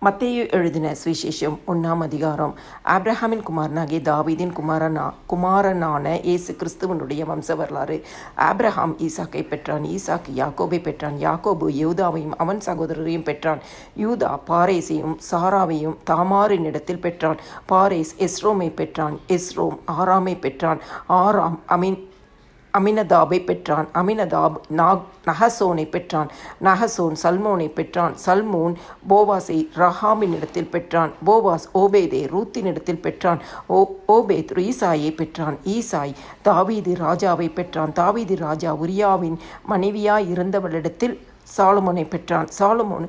மத்தேயு எழுதின சுவிசேஷம் 1ஆம் அதிகாரம். ஆபிரகாமின் குமாரனாகிய தாவீதின் குமாரனான இயேசு கிறிஸ்துவனுடைய வம்ச வரலாறு. ஆபிரகாம் ஈசாக்கை பெற்றான். ஈசாக்கு யாக்கோபை பெற்றான். யாக்கோபு யூதாவையும் அவன் சகோதரரையும் பெற்றான். யூதா பாரேசையும் சாராவையும் தாமாரின் இடத்தில் பெற்றான். பாரேஸ் எஸ்ரோமை பெற்றான். எஸ்ரோம் ஆராமை பெற்றான். ஆராம் அமினதாபை பெற்றான். அமினதாப் நகசோனை பெற்றான். நகசோன் சல்மோனை பெற்றான். சல்மோன் போவாஸை ரஹாமின் இடத்தில் பெற்றான். போவாஸ் ஓபேதை ரூத்தின் இடத்தில் பெற்றான். ஓபேத் ஈசாயை பெற்றான். ஈசாய் தாவீது ராஜாவை பெற்றான். தாவீது ராஜா உரியாவின் மனைவியாய் இருந்தவளிடத்தில் சாலமோனை பெற்றான். சாலமோன்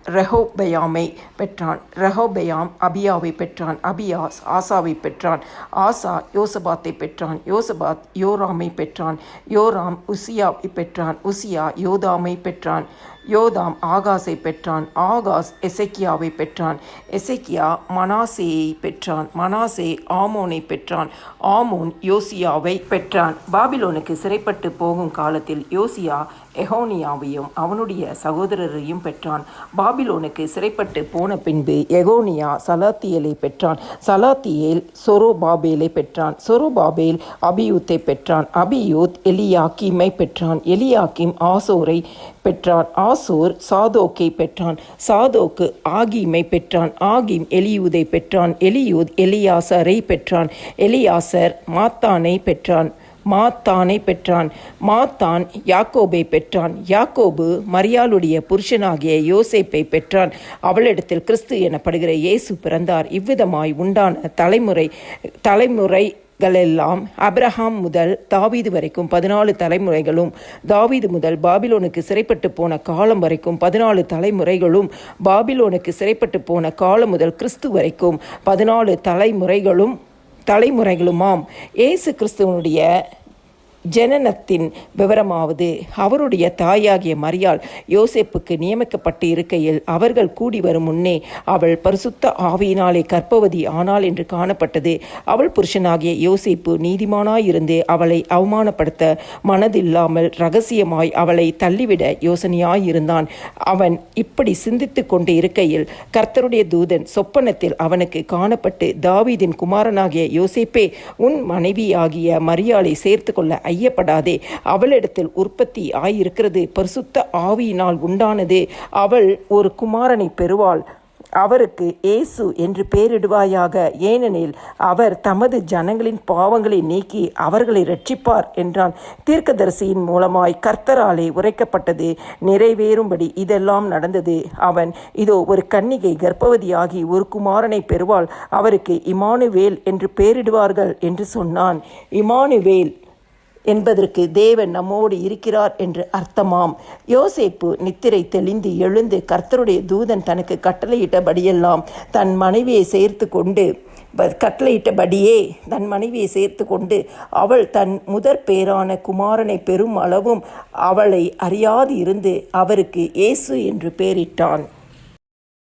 ரெஹோபெயாமை பெற்றான். ரெஹோபெயாம் அபியாவை பெற்றான். அபியா ஆசாவை பெற்றான். ஆசா யோசபாத்தை பெற்றான். யோசபாத் யோராமை பெற்றான். யோராம் உசியாவை பெற்றான். உசியா யோதாமை பெற்றான். யோதாம் ஆகாஸை பெற்றான். ஆகாஸ் எசேக்கியாவை பெற்றான். எசேக்கியா மனாசேயை பெற்றான். மனாசே ஆமோனை பெற்றான். ஆமோன் யோசியாவை பெற்றான். பாபிலோனுக்கு சிறைப்பட்டு போகும் காலத்தில் யோசியா எகோனியாவையும் அவனுடைய சகோதரரையும் பெற்றான். பாபிலோனுக்கு சிறைப்பட்டு போன பின்பு எகோனியா சலாத்தியலை பெற்றான். சலாத்தியேல் சொரோபாபேலை பெற்றான். சொரோபாபேல் அபியூத்தை பெற்றான். அபியூத் எலியாக்கீமை பெற்றான். எலியாக்கீம் ஆசோரை பெற்றான். ஆசோர் சாதோக்கை பெற்றான். சாதோக்கு ஆகீமை பெற்றான். ஆகீம் எலியூதை பெற்றான். எலியூத் எலியாசரை பெற்றான். எலியாசர் மாத்தானை பெற்றான். மாத்தான் யாக்கோபை பெற்றான். யாக்கோபு மரியாளுடைய புருஷனாகிய யோசேப்பை பெற்றான். அவளிடத்தில் கிறிஸ்து எனப்படுகிற இயேசு பிறந்தார். இவ்விதமாய் உண்டான தலைமுறைகளெல்லாம் ஆபிரகாம் முதல் தாவீது வரைக்கும் 14 தலைமுறைகளும், தாவீது முதல் பாபிலோனுக்கு சிறைப்பட்டு போன காலம் வரைக்கும் 14 தலைமுறைகளும், பாபிலோனுக்கு சிறைப்பட்டு போன காலம் முதல் கிறிஸ்து வரைக்கும் 14 தலைமுறைகளுமாம். இயேசு கிறிஸ்துவனுடைய ஜனனத்தின் விவரமாவது, அவருடைய தாயாகிய மரியாள் யோசேப்புக்கு நியமிக்கப்பட்டு இருக்கையில் அவர்கள் கூடி வரும் முன்னே அவள் பரிசுத்த ஆவியினாலே கர்ப்பவதி ஆனாள் என்று காணப்பட்டது. அவள் புருஷனாகிய யோசேப்பு நீதிமானாயிருந்து அவளை அவமானப்படுத்த மனதில்லாமல் இரகசியமாய் அவளை தள்ளிவிட யோசனையாயிருந்தான். அவன் இப்படி சிந்தித்து கொண்டு இருக்கையில் கர்த்தருடைய தூதன் சொப்பனத்தில் அவனுக்கு காணப்பட்டு, தாவீதின் குமாரனாகிய யோசேப்பே, உன் மனைவியாகிய மரியாளை சேர்த்து கொள்ள ஐயப்படாதே. அவளிடத்தில் உற்பத்தி ஆயிருக்கிறது பரிசுத்த ஆவியினால் உண்டானது. அவள் ஒரு குமாரனை பெறுவாள். அவருக்கு இயேசு என்று பெயரிடுவாயாக. ஏனெனில் அவர் தமது ஜனங்களின் பாவங்களை நீக்கி அவர்களை இரட்சிப்பார் என்றான். தீர்க்கதரிசியின் மூலமாய் கர்த்தராலே உரைக்கப்பட்டது நிறைவேறும்படி இதெல்லாம் நடந்தது. அவன், இதோ ஒரு கன்னிகை கர்ப்பவதியாகி ஒரு குமாரனை பெறுவாள். அவருக்கு இம்மானுவேல் என்று பெயரிடுவார்கள் என்று சொன்னான். இம்மானுவேல் என்பதற்கு தேவன் நம்மோடு இருக்கிறார் என்று அர்த்தமாம். யோசேப்பு நித்திரை தெளிந்து எழுந்து கர்த்தருடைய தூதன் தனக்கு கட்டளையிட்டபடியே தன் மனைவியை சேர்த்து கொண்டு அவள் தன் முதற் பேரான குமாரனை பெறும் அளவும் அவளை அறியாது இருந்து அவருக்கு இயேசு என்று பெயரிட்டான்.